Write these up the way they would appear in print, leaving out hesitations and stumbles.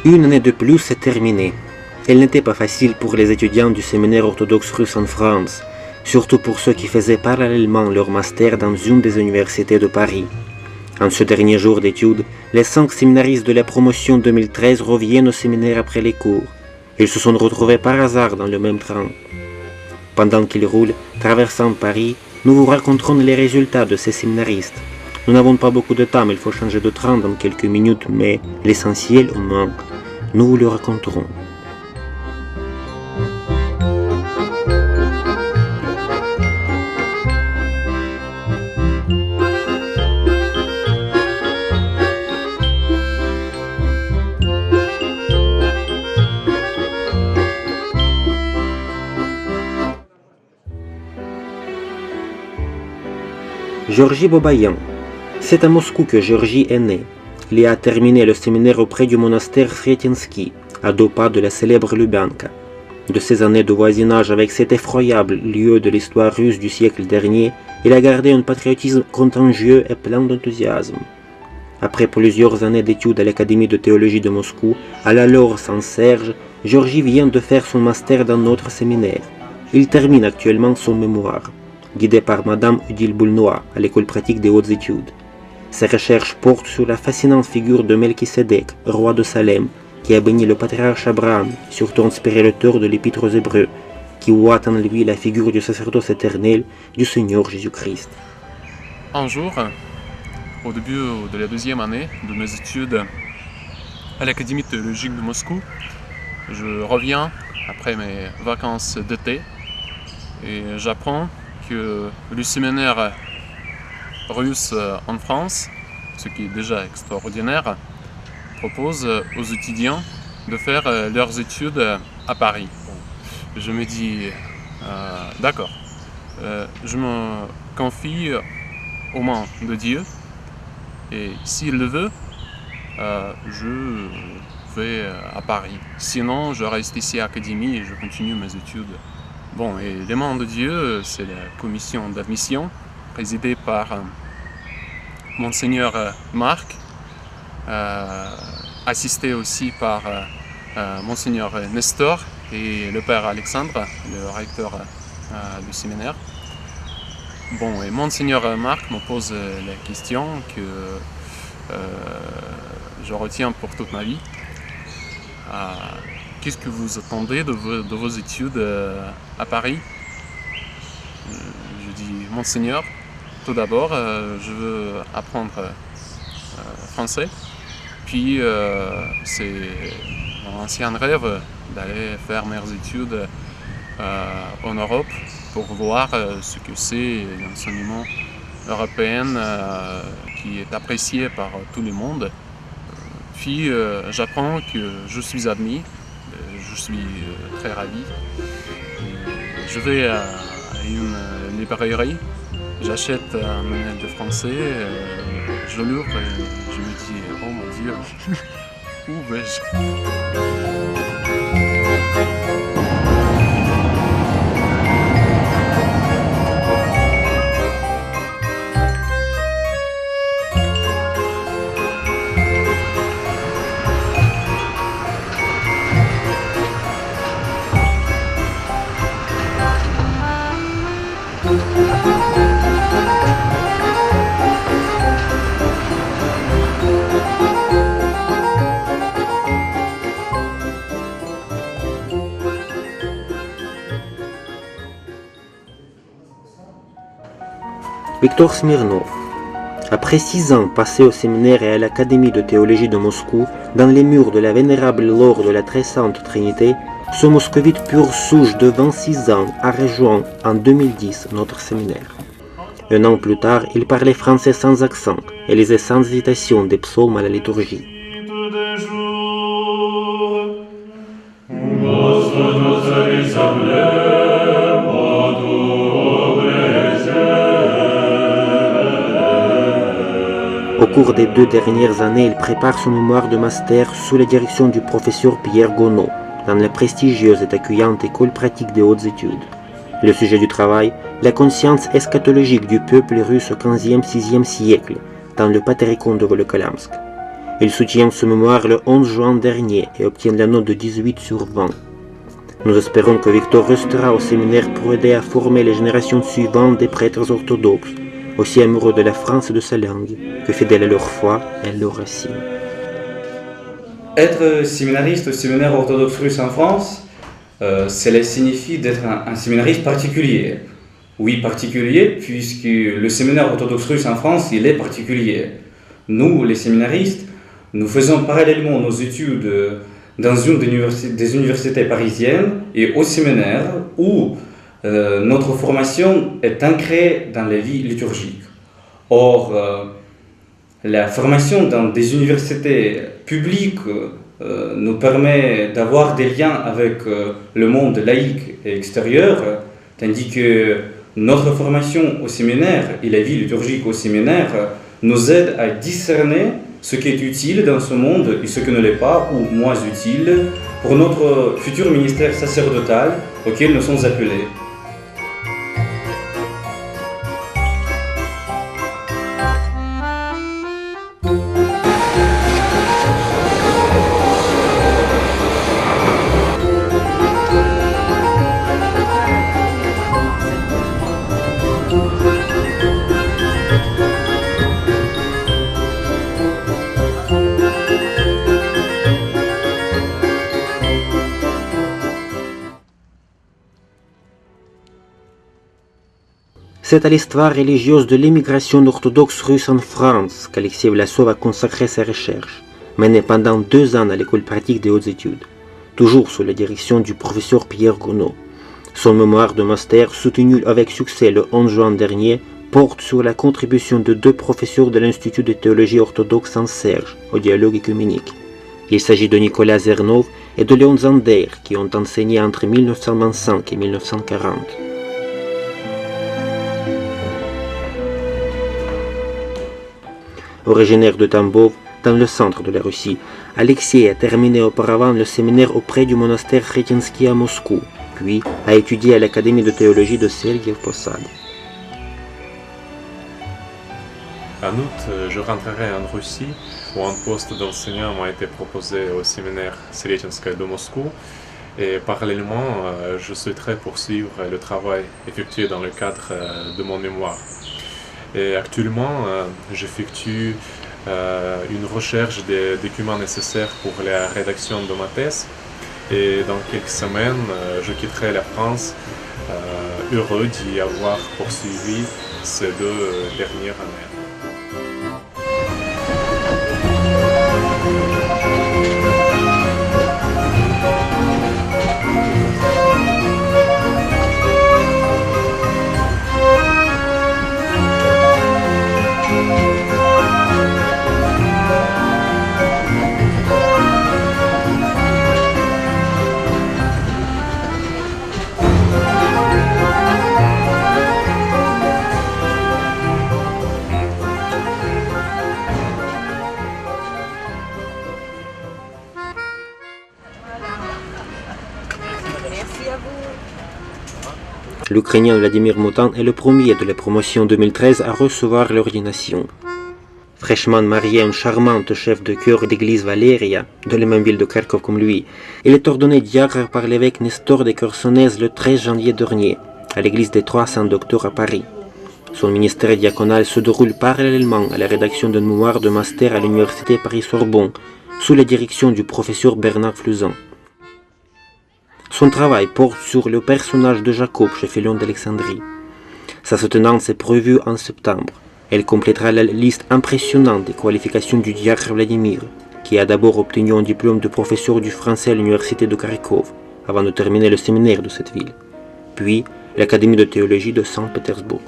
Une année de plus est terminée. Elle n'était pas facile pour les étudiants du séminaire orthodoxe russe en France, surtout pour ceux qui faisaient parallèlement leur master dans une des universités de Paris. En ce dernier jour d'études, les 5 séminaristes de la promotion 2013 reviennent au séminaire après les cours. Ils se sont retrouvés par hasard dans le même train. Pendant qu'ils roulent, traversant Paris, nous vous raconterons les résultats de ces séminaristes. Nous n'avons pas beaucoup de temps, mais il faut changer de train dans quelques minutes, mais l'essentiel au moins, nous vous le raconterons. Georgi Bobayan. C'est à Moscou que Georgi est né. Il a terminé le séminaire auprès du monastère Sretiensky, à 2 pas de la célèbre Lubyanka. De ses années de voisinage avec cet effroyable lieu de l'histoire russe du siècle dernier, il a gardé un patriotisme contagieux et plein d'enthousiasme. Après plusieurs années d'études à l'Académie de théologie de Moscou, à la Laure Saint-Serge, Georgi vient de faire son master dans notre séminaire. Il termine actuellement son mémoire, guidé par Madame Odile Boulnois à l'école pratique des hautes études. Ses recherches portent sur la fascinante figure de Melchisédek, roi de Salem, qui a béni le patriarche Abraham, surtout inspiré l'auteur de l'Épître aux Hébreux, qui voit en lui la figure du sacerdoce éternel du Seigneur Jésus-Christ. Un jour, au début de la 2e année de mes études à l'Académie théologique de Moscou, je reviens après mes vacances d'été et j'apprends que le séminaire russe en France, ce qui est déjà extraordinaire, propose aux étudiants de faire leurs études à Paris. Je me dis, d'accord, je me confie aux mains de Dieu et s'il le veut, je vais à Paris. Sinon, je reste ici à l'Académie et je continue mes études. Bon, et les mains de Dieu, c'est la commission d'admission présidée par Monseigneur Marc, assisté aussi par Monseigneur Nestor et le Père Alexandre, le recteur du séminaire. Bon, et Monseigneur Marc me pose la question que je retiens pour toute ma vie. Qu'est-ce que vous attendez de vos études à Paris? Je dis, Monseigneur, tout d'abord, je veux apprendre français. Puis, c'est mon ancien rêve d'aller faire mes études en Europe pour voir ce que c'est l'enseignement européen qui est apprécié par tout le monde. Puis, j'apprends que je suis admis. Je suis très ravi. Je vais à une librairie, j'achète un manuel de français, je l'ouvre et je me dis, oh mon Dieu, où vais-je? Victor Smirnov. Après 6 ans passés au séminaire et à l'Académie de théologie de Moscou, dans les murs de la vénérable Laure de la Très Sainte Trinité, ce moscovite pur souche de 26 ans a rejoint en 2010 notre séminaire. 1 an plus tard, il parlait français sans accent et lisait sans hésitation des psaumes à la liturgie. Au cours des 2 dernières années, il prépare son mémoire de master sous la direction du professeur Pierre Gonod, dans la prestigieuse et accueillante école pratique des hautes études. Le sujet du travail, la conscience eschatologique du peuple russe au XVe-VIe siècle, dans le Paterikon de Volokolamsk. Il soutient ce mémoire le 11 juin dernier et obtient la note de 18 sur 20. Nous espérons que Victor restera au séminaire pour aider à former les générations suivantes des prêtres orthodoxes, aussi amoureux de la France et de sa langue, que fidèles à leur foi et à leurs racines. Être séminariste au séminaire orthodoxe russe en France, cela signifie d'être un séminariste particulier. Oui, particulier, puisque le séminaire orthodoxe russe en France, il est particulier. Nous, les séminaristes, nous faisons parallèlement nos études dans une des universités parisiennes et au séminaire où notre formation est ancrée dans la vie liturgique. Or, la formation dans des universités publiques nous permet d'avoir des liens avec le monde laïque et extérieur, tandis que notre formation au séminaire et la vie liturgique au séminaire nous aide à discerner ce qui est utile dans ce monde et ce qui ne l'est pas ou moins utile pour notre futur ministère sacerdotal auquel nous sommes appelés. C'est à l'histoire religieuse de l'immigration orthodoxe russe en France qu'Alexei Vlasov a consacré ses recherches, menées pendant 2 ans à l'école pratique des hautes études, toujours sous la direction du professeur Pierre Gounod. Son mémoire de master, soutenu avec succès le 11 juin dernier, porte sur la contribution de 2 professeurs de l'Institut de théologie orthodoxe en Serge au dialogue œcuménique. Il s'agit de Nicolas Zernov et de Léon Zander, qui ont enseigné entre 1925 et 1940. Originaire de Tambov, dans le centre de la Russie, Alexei a terminé auparavant le séminaire auprès du monastère Sretinsky à Moscou, puis a étudié à l'Académie de théologie de Sergiev Posad. En août, je rentrerai en Russie, où un poste d'enseignant m'a été proposé au séminaire Sretinsky de Moscou, et parallèlement, je souhaiterais poursuivre le travail effectué dans le cadre de mon mémoire. Et actuellement, j'effectue une recherche des documents nécessaires pour la rédaction de ma thèse. Et dans quelques semaines, je quitterai la France, heureux d'y avoir poursuivi ces 2 dernières années. L'Ukrainien Vladimir Moutan est le premier de la promotion 2013 à recevoir l'ordination. Fraîchement marié à une charmante chef de chœur d'église Valéria, de la même ville de Kharkov comme lui, il est ordonné diacre par l'évêque Nestor de Chersonèse le 13 janvier dernier, à l'église des 300 Docteurs à Paris. Son ministère diaconal se déroule parallèlement à la rédaction d'un mémoire de master à l'université Paris-Sorbonne, sous la direction du professeur Bernard Fluzan. Son travail porte sur le personnage de Jacob chez Philon d'Alexandrie. Sa soutenance est prévue en septembre. Elle complétera la liste impressionnante des qualifications du diacre Vladimir, qui a d'abord obtenu un diplôme de professeur du français à l'université de Kharkov, avant de terminer le séminaire de cette ville, puis l'Académie de théologie de Saint-Pétersbourg.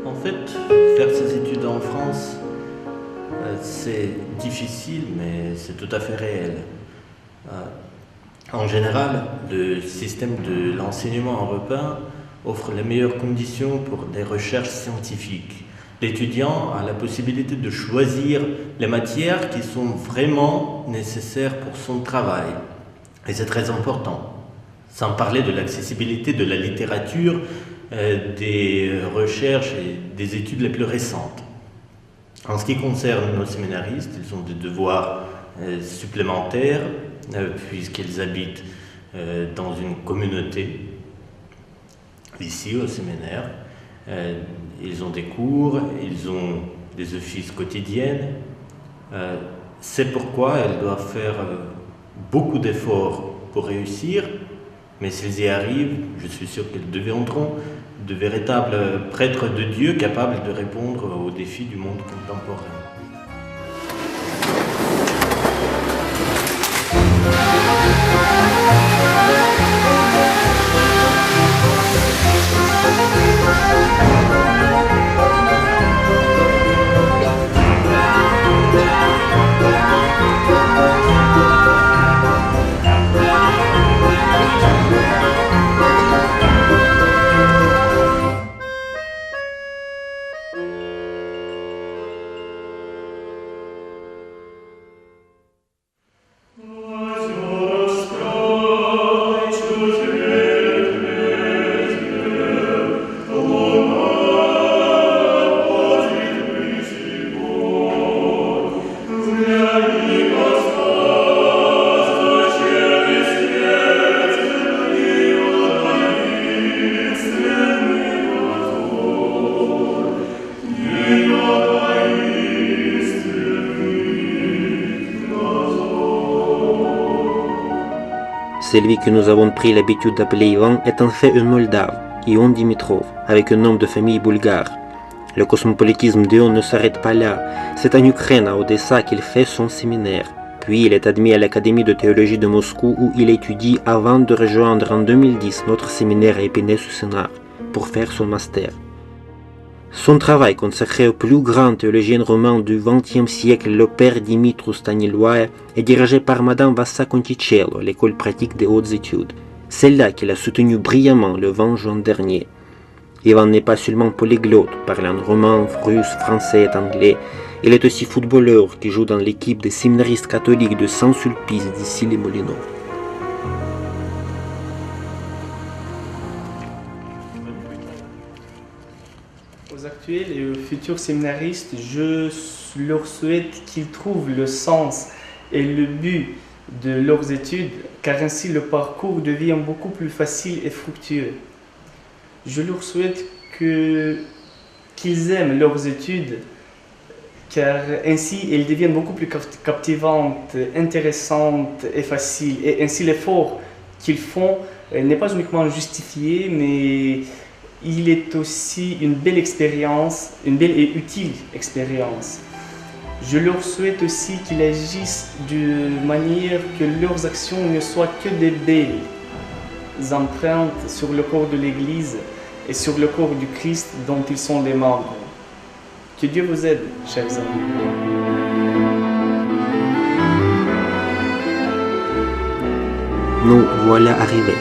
En fait, faire ses études en France, c'est difficile, mais c'est tout à fait réel. En général, le système de l'enseignement européen offre les meilleures conditions pour des recherches scientifiques. L'étudiant a la possibilité de choisir les matières qui sont vraiment nécessaires pour son travail. Et c'est très important. Sans parler de l'accessibilité de la littérature des recherches et des études les plus récentes. En ce qui concerne nos séminaristes, ils ont des devoirs supplémentaires puisqu'ils habitent dans une communauté, ici au séminaire. Ils ont des cours, ils ont des offices quotidiens. C'est pourquoi ils doivent faire beaucoup d'efforts pour réussir, mais s'ils y arrivent, je suis sûr qu'ils deviendront de véritables prêtres de Dieu capables de répondre aux défis du monde contemporain. Celui que nous avons pris l'habitude d'appeler Ivan est en fait un Moldave, Ion Dimitrov, avec un nom de famille bulgare. Le cosmopolitisme d'Ion ne s'arrête pas là, c'est en Ukraine, à Odessa, qu'il fait son séminaire. Puis il est admis à l'Académie de théologie de Moscou où il étudie avant de rejoindre en 2010 notre séminaire à Épinay-sous-Sénart pour faire son master. Son travail consacré au plus grand théologien romain du XXe siècle, le père Dimitru Staniloae, est dirigé par Madame Vassa Conticello, l'école pratique des hautes études. Celle-là qu'il a soutenue brillamment le 20 juin dernier. Ivan n'est pas seulement polyglotte, parlant roumain, russe, français et anglais. Il est aussi footballeur qui joue dans l'équipe des séminaristes catholiques de Saint-Sulpice d'ici les Moulineaux. Aux actuels et aux futurs séminaristes, je leur souhaite qu'ils trouvent le sens et le but de leurs études, car ainsi le parcours devient beaucoup plus facile et fructueux. Je leur souhaite qu'ils aiment leurs études, car ainsi elles deviennent beaucoup plus captivantes, intéressantes et faciles. Et ainsi l'effort qu'ils font n'est pas uniquement justifié, mais il est aussi une belle expérience, une belle et utile expérience. Je leur souhaite aussi qu'ils agissent de manière que leurs actions ne soient que des belles empreintes sur le corps de l'Église et sur le corps du Christ dont ils sont les membres. Que Dieu vous aide, chers amis. Nous voilà arrivés.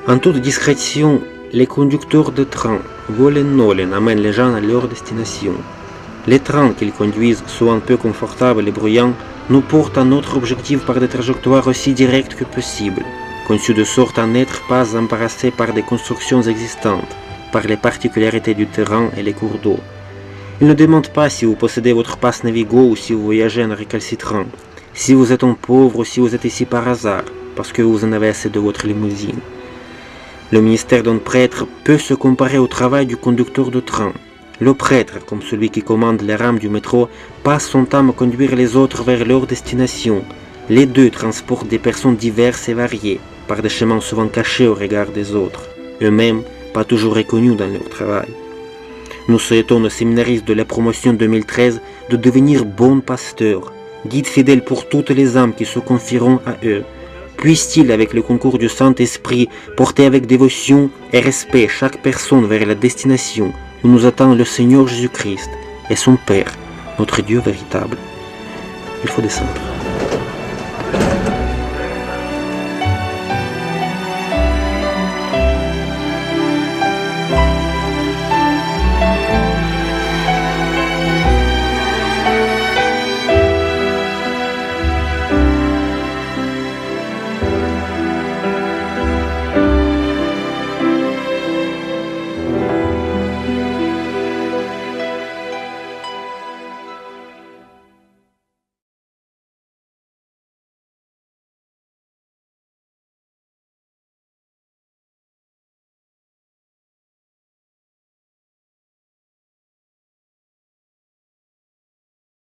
En toute discrétion, les conducteurs de train, volent-nolent, amènent les gens à leur destination. Les trains qu'ils conduisent, souvent peu confortables et bruyants, nous portent à notre objectif par des trajectoires aussi directes que possible, conçues de sorte à n'être pas embarrassés par des constructions existantes, par les particularités du terrain et les cours d'eau. Ils ne demandent pas si vous possédez votre passe Navigo ou si vous voyagez en récalcitrant, si vous êtes un pauvre ou si vous êtes ici par hasard, parce que vous en avez assez de votre limousine. Le ministère d'un prêtre peut se comparer au travail du conducteur de train. Le prêtre, comme celui qui commande les rames du métro, passe son temps à conduire les autres vers leur destination. Les deux transportent des personnes diverses et variées, par des chemins souvent cachés au regard des autres, eux-mêmes pas toujours reconnus dans leur travail. Nous souhaitons aux séminaristes de la promotion 2013 de devenir bons pasteurs, guides fidèles pour toutes les âmes qui se confieront à eux. Puisse-t-il, avec le concours du Saint-Esprit, porter avec dévotion et respect chaque personne vers la destination où nous attend le Seigneur Jésus-Christ et son Père, notre Dieu véritable. Il faut descendre.